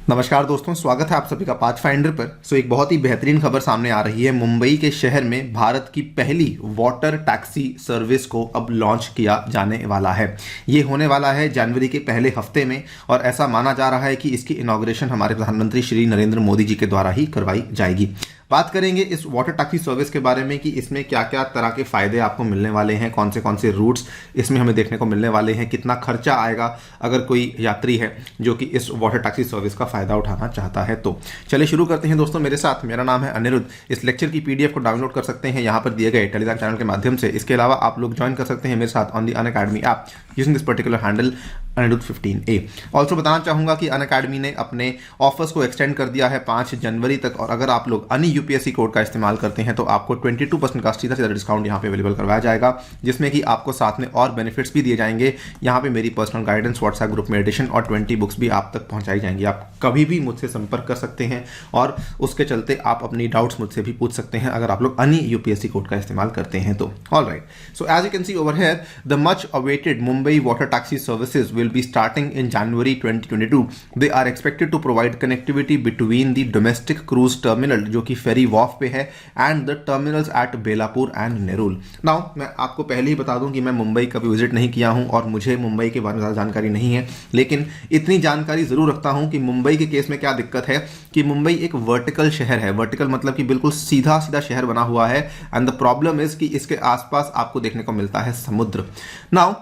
नमस्कार दोस्तों, स्वागत है आप सभी का पाथफाइंडर पर। एक बहुत ही बेहतरीन खबर सामने आ रही है। मुंबई के शहर में भारत की पहली वाटर टैक्सी सर्विस को अब लॉन्च किया जाने वाला है। ये होने वाला है जनवरी के पहले हफ्ते में और ऐसा माना जा रहा है कि इसकी इनॉग्रेशन हमारे प्रधानमंत्री श्री नरेंद्र मोदी जी के द्वारा ही करवाई जाएगी। बात करेंगे इस वाटर टैक्सी सर्विस के बारे में कि इसमें क्या क्या तरह के फायदे आपको मिलने वाले हैं, कौन से रूट्स इसमें हमें देखने को मिलने वाले हैं, कितना खर्चा आएगा अगर कोई यात्री है जो कि इस वाटर टैक्सी सर्विस का फायदा उठाना चाहता है। तो चलिए शुरू करते हैं दोस्तों मेरे साथ। मेरा नाम है अनिरुद्ध। इस लेक्चर की पीडीएफ को डाउनलोड कर सकते हैं यहाँ पर दिए गए टेलीग्राम चैनल के माध्यम से। इसके अलावा आप लोग ज्वाइन कर सकते हैं मेरे साथ on the Unacademy app using this particular handle Anirudh15A। Also बताना चाहूंगा कि अनअकैडमी ने अपने ऑफर्स को एक्सटेंड कर दिया है 5 जनवरी तक, और अगर आप लोग अनि यूपीएससी कोड का इस्तेमाल करते हैं तो आपको 22% का सीधा डिस्काउंट यहाँ पे अवेलेबल करवाया जाएगा, जिसमें कि आपको साथ में और बेनिफिट्स भी दिए जाएंगे। यहाँ पे मेरी पर्सनल गाइडेंस, व्हाट्सएप ग्रुप में एडिशन और 20 बुक्स भी आप तक पहुंचाई जाएंगी। आप कभी भी मुझसे संपर्क कर सकते हैं और उसके चलते आप अपनी डाउट्स मुझसे भी पूछ सकते हैं अगर आप लोग अनि यूपीएससी कोड का इस्तेमाल करते हैं तो। All right, so as you can see over here, the much awaited Mumbai water taxi services will be starting in January 2022. They are expected to provide connectivity between the domestic cruise terminal जो कि फेरी वॉफ पे है and the terminals at Belapur and Nerul. Now मैं आपको पहले ही बता दूं कि मैं मुंबई कभी विजिट नहीं किया हूं और मुझे मुंबई के बारे में ज़्यादा जानकारी नहीं है, लेकिन इतनी जानकारी ज़रूर रखता हूं कि मुंबई के केस में क्या दिक्कत है कि मुंबई एक वर्टिकल शहर है। वर्टिकल मतलब कि बिल्कुल सीधा सीधा शहर बना हुआ है एंड द प्रॉब्लम इज कि इसके आसपास आपको देखने को मिलता है समुद्र। नाउ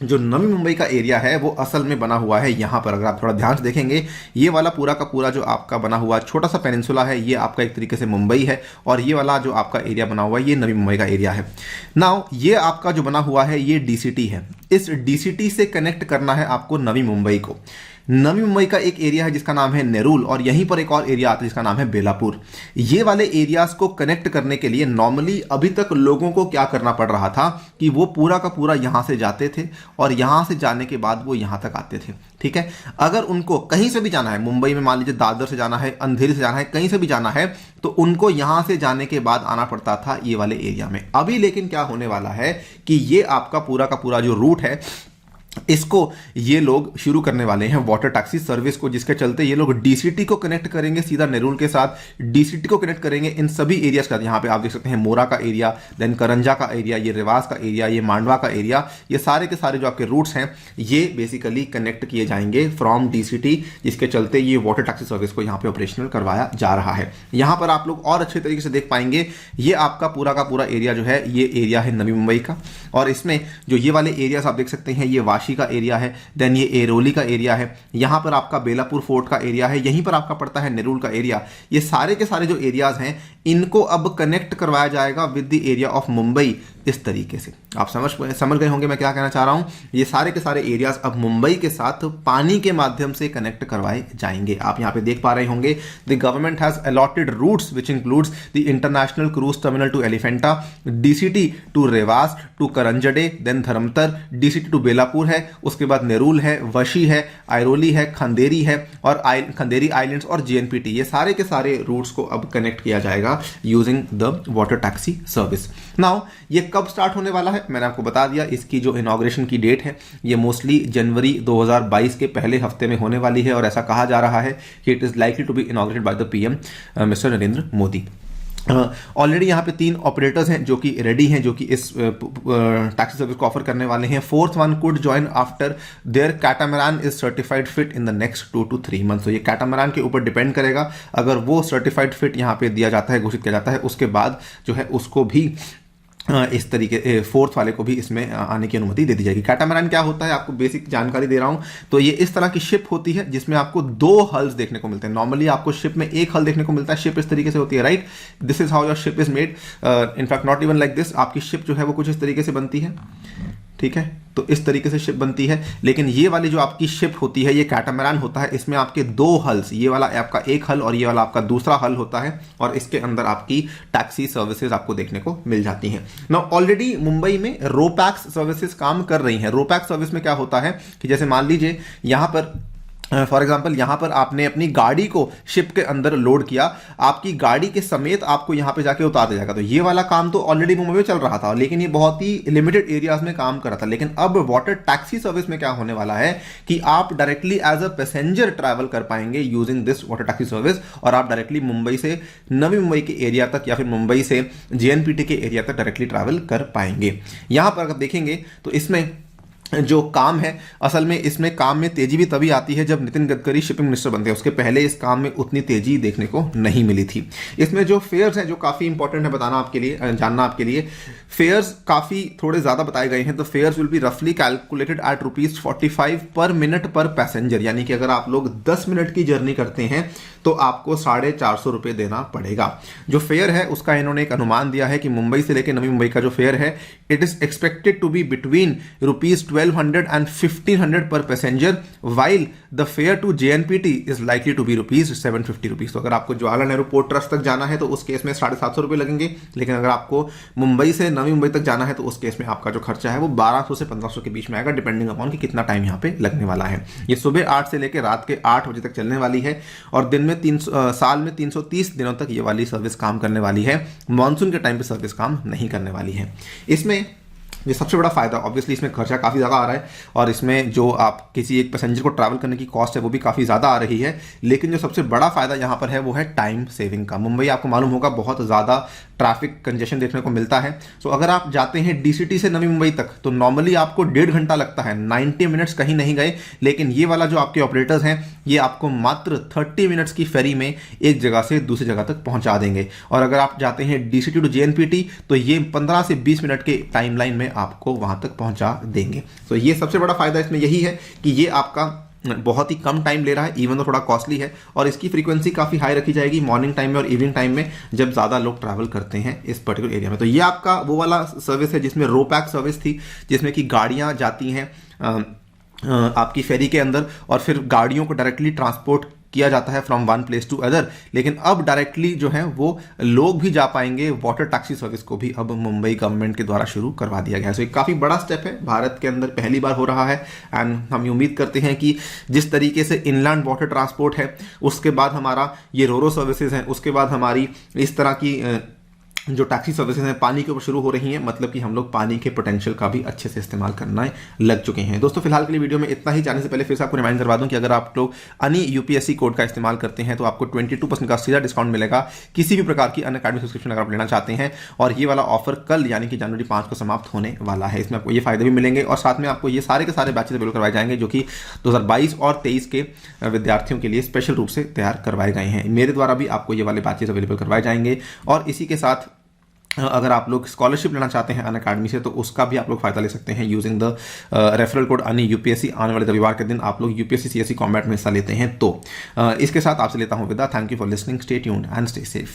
जो नवी मुंबई का एरिया है वो असल में बना हुआ है यहाँ पर। अगर आप थोड़ा ध्यान से देखेंगे, ये वाला पूरा का पूरा जो आपका बना हुआ छोटा सा पेनिनसुला है, ये आपका एक तरीके से मुंबई है, और ये वाला जो आपका एरिया बना हुआ है ये नवी मुंबई का एरिया है। नाउ ये आपका जो बना हुआ है ये डीसीटी है। इस डीसीटी से कनेक्ट करना है आपको नवी मुंबई को। नवी मुंबई का एक एरिया है जिसका नाम है नेरुल, और यहीं पर एक और एरिया आता है जिसका नाम है बेलापुर। ये वाले एरियाज को कनेक्ट करने के लिए नॉर्मली अभी तक लोगों को क्या करना पड़ रहा था कि वो पूरा का पूरा यहां से जाते थे और यहां से जाने के बाद वो यहां तक आते थे। ठीक है, अगर उनको कहीं से भी जाना है, मुंबई में मान लीजिए दादर से जाना है, अंधेरी से जाना है, कहीं से भी जाना है, तो उनको यहां से जाने के बाद आना पड़ता था ये वाले एरिया में। अभी लेकिन क्या होने वाला है कि ये आपका पूरा का पूरा जो रूट है इसको ये लोग शुरू करने वाले हैं वाटर टैक्सी सर्विस को, जिसके चलते ये लोग डीसीटी को कनेक्ट करेंगे सीधा नेरुल के साथ, डीसीटी को कनेक्ट करेंगे इन सभी एरियाज का। यहाँ पे आप देख सकते हैं मोरा का एरिया, देन करंजा का एरिया, ये रिवास का एरिया, ये मांडवा का एरिया, ये सारे के सारे जो आपके रूट्स हैं ये बेसिकली कनेक्ट किए जाएंगे फ्रॉम डीसीटी, जिसके चलते ये वाटर टैक्सी सर्विस को यहाँ पे ऑपरेशनल करवाया जा रहा है। यहाँ पर आप लोग और अच्छे तरीके से देख पाएंगे, ये आपका पूरा का पूरा एरिया जो है ये एरिया है नवी मुंबई का, और इसमें जो ये वाले एरियाज आप देख सकते हैं ये वाशी का एरिया है, देन ये एरोली का एरिया है, यहां पर आपका बेलापुर फोर्ट का एरिया है, यहीं पर आपका पड़ता है नेरुल का एरिया। ये सारे के सारे जो एरियाज हैं इनको अब कनेक्ट करवाया जाएगा with the area of Mumbai. इस तरीके से आप समझ गए होंगे मैं क्या कहना चाह रहा हूं। ये सारे के सारे एरियाज अब मुंबई के साथ पानी के माध्यम से कनेक्ट करवाए जाएंगे। आप यहां पे देख पा रहे होंगे the government has allotted routes which includes the international cruise terminal to Elephanta, DCT to Rewas to Karanjade, then Dharamtar, DCT to Belapur है, उसके बाद नेरुल है, वशी है, आयरोली है, खंदेरी है, और खंदेरी आइलैंड्स और जेएनपीटी। ये सारे के सारे रूट्स को अब कनेक्ट किया जाएगा using the water taxi service. Now ये कब स्टार्ट होने वाला है मैंने आपको बता दिया। इसकी जो इनॉग्रेशन की डेट है ये मोस्टली जनवरी 2022 के पहले हफ्ते में होने वाली है, और ऐसा कहा जा रहा है कि it is likely to be inaugurated by the PM mister Narendra Modi. Already यहाँ पे 3 ऑपरेटर्स हैं जो कि रेडी हैं, जो कि इस टैक्सी सर्विस को ऑफर करने वाले हैं। 4th one could join after their catamaran is certified fit in the next 2 to 3 months. तो ये कैटामरान के ऊपर डिपेंड करेगा, अगर वो सर्टिफाइड फिट यहाँ पे दिया जाता है, घोषित किया जाता है, उसके बाद जो है उसको भी इस तरीके 4th वाले को भी इसमें आने की अनुमति दे दी जाएगी। कैटामरान क्या होता है आपको बेसिक जानकारी दे रहा हूं। तो ये इस तरह की शिप होती है जिसमें आपको 2 हल्स देखने को मिलते हैं। नॉर्मली आपको शिप में 1 हल देखने को मिलता है, शिप इस तरीके से होती है, right. This is how your ship is made, in fact not even like this. आपकी शिप जो है वो कुछ इस तरीके से बनती है, ठीक है, तो इस तरीके से शिप बनती है। लेकिन ये वाली जो आपकी शिप होती है ये कैटामरान होता है, इसमें आपके 2 हल्स, ये वाला आपका 1 हल और ये वाला आपका दूसरा हल होता है, और इसके अंदर आपकी टैक्सी सर्विसेज आपको देखने को मिल जाती हैं। नाउ ऑलरेडी मुंबई में रोपैक्स सर्विसेज काम कर रही हैं। रोपैक्स सर्विस में क्या होता है कि जैसे मान लीजिए यहां पर फॉर एग्जाम्पल यहाँ पर आपने अपनी गाड़ी को शिप के अंदर लोड किया, आपकी गाड़ी के समेत आपको यहाँ पे जाके उतार दिया जाएगा। तो ये वाला काम तो ऑलरेडी मुंबई में चल रहा था, लेकिन ये बहुत ही लिमिटेड एरियाज में काम कर रहा था। लेकिन अब वाटर टैक्सी सर्विस में क्या होने वाला है कि आप directly as a passenger travel कर पाएंगे using this water taxi service, और आप डायरेक्टली मुंबई से नवी मुंबई के एरिया तक या फिर मुंबई से JNPT के एरिया तक डायरेक्टली ट्रैवल कर पाएंगे। यहां पर अगर देखेंगे तो इसमें जो काम है, असल में इसमें काम में तेजी भी तभी आती है जब नितिन गडकरी शिपिंग मिनिस्टर बनते हैं। उसके पहले इस काम में उतनी तेजी देखने को नहीं मिली थी। इसमें जो फेयर्स हैं जो काफ़ी इंपॉर्टेंट है बताना आपके लिए, जानना आपके लिए, फेयर्स काफ़ी थोड़े ज़्यादा बताए गए हैं। तो फेयर्स विल बी रफली कैलकुलेटेड एट ₹45 पर मिनट पर पैसेंजर, यानी कि अगर आप लोग 10 मिनट की जर्नी करते हैं तो आपको ₹450 देना पड़ेगा। जो फेयर है उसका इन्होंने एक अनुमान दिया है कि मुंबई से लेकर नवी मुंबई का जो फेयर है, it is expected to be between ₹1200 and 1500 per passenger, while the fare to JNPT is likely to be ₹750। तो अगर आपको जवाहरलाल नेहरू पोर्ट ट्रस्ट तक जाना है तो उस केस में ₹750 लगेंगे, लेकिन अगर आपको मुंबई से नवी मुंबई तक जाना है तो उस केस में आपका जो खर्चा है वो 1200 से 1500 के बीच में आएगा, डिपेंडिंग अपॉन कि कितना टाइम यहाँ पे लगने वाला है। ये सुबह 8 से लेकर रात के 8 बजे तक चलने वाली है, और दिन में साल में 330 दिनों तक ये वाली सर्विस काम करने वाली है। मॉनसून के टाइम पे सर्विस काम नहीं करने वाली है। इसमें ये सबसे बड़ा फायदा, ऑब्वियसली इसमें खर्चा काफ़ी ज़्यादा आ रहा है, और इसमें जो आप किसी एक पैसेंजर को ट्रैवल करने की कॉस्ट है वो भी काफ़ी ज़्यादा आ रही है। लेकिन जो सबसे बड़ा फायदा यहाँ पर है वो है टाइम सेविंग का। मुंबई आपको मालूम होगा बहुत ज़्यादा ट्रैफिक कंजेशन देखने को मिलता है। सो अगर आप जाते हैं DCT से नवी मुंबई तक तो नॉर्मली आपको 1.5 घंटा लगता है, 90 मिनट्स कहीं नहीं गए। लेकिन ये वाला जो आपके ऑपरेटर्स हैं ये आपको मात्र 30 मिनट्स की फेरी में एक जगह से दूसरी जगह तक पहुंचा देंगे। और अगर आप जाते हैं DCT टू JNPT तो ये 15 से 20 मिनट के टाइमलाइन में आपको वहां तक पहुंचा देंगे। तो ये सबसे बड़ा फायदा इसमें यही है कि ये आपका बहुत ही कम टाइम ले रहा है, इवन तो थोड़ा कॉस्टली है, और इसकी फ्रीक्वेंसी काफ़ी हाई रखी जाएगी मॉर्निंग टाइम में और इवनिंग टाइम में जब ज़्यादा लोग ट्रैवल करते हैं इस पर्टिकुलर एरिया में। तो ये आपका वो वाला सर्विस है जिसमें रो पैक सर्विस थी, जिसमें कि गाड़ियाँ जाती हैं आपकी फेरी के अंदर और फिर गाड़ियों को डायरेक्टली ट्रांसपोर्ट किया जाता है from one place to other. लेकिन अब डायरेक्टली जो है वो लोग भी जा पाएंगे। वाटर टैक्सी सर्विस को भी अब मुंबई गवर्नमेंट के द्वारा शुरू करवा दिया गया है। सो एक काफ़ी बड़ा स्टेप है, भारत के अंदर पहली बार हो रहा है, एंड हम उम्मीद करते हैं कि जिस तरीके से इनलैंड वाटर ट्रांसपोर्ट है, उसके बाद हमारा ये रोरो सर्विसेज हैं, उसके बाद हमारी इस तरह की जो टैक्सी सर्विसेज हैं पानी के ऊपर शुरू हो रही हैं, मतलब कि हम लोग पानी के पोटेंशियल का भी अच्छे से इस्तेमाल करना लग चुके हैं। दोस्तों फिलहाल के लिए वीडियो में इतना ही। जाने से पहले फिर से आपको रिमाइंड करवा दूं कि अगर आप लोग अनि UPSC कोड का इस्तेमाल करते हैं तो आपको 22% का सीधा डिस्काउंट मिलेगा किसी भी प्रकार की अनअकैडमी सब्सक्रिप्शन अगर आप लेना चाहते हैं। और ये वाला ऑफर कल यानी कि जनवरी 5 को समाप्त होने वाला है। इसमें आपको ये फायदे भी मिलेंगे और साथ में आपको ये सारे के सारे बैचेस अवेलेबल करवाए जाएंगे जो कि 2022 और 23 के विद्यार्थियों के लिए स्पेशल रूप से तैयार करवाए गए हैं। मेरे द्वारा भी आपको ये वाले बैचेस अवेलेबल करवाए जाएंगे। और इसी के साथ अगर आप लोग स्कॉलरशिप लेना चाहते हैं अनअकैडमी से तो उसका भी आप लोग फायदा ले सकते हैं यूजिंग द रेफरल कोड अनि UPSC। आने वाले रविवार के दिन आप लोग UPSC CSE कॉम्बैट में हिस्सा लेते हैं तो इसके साथ आपसे लेता हूं विदा। Thank you for listening, stay tuned and stay safe.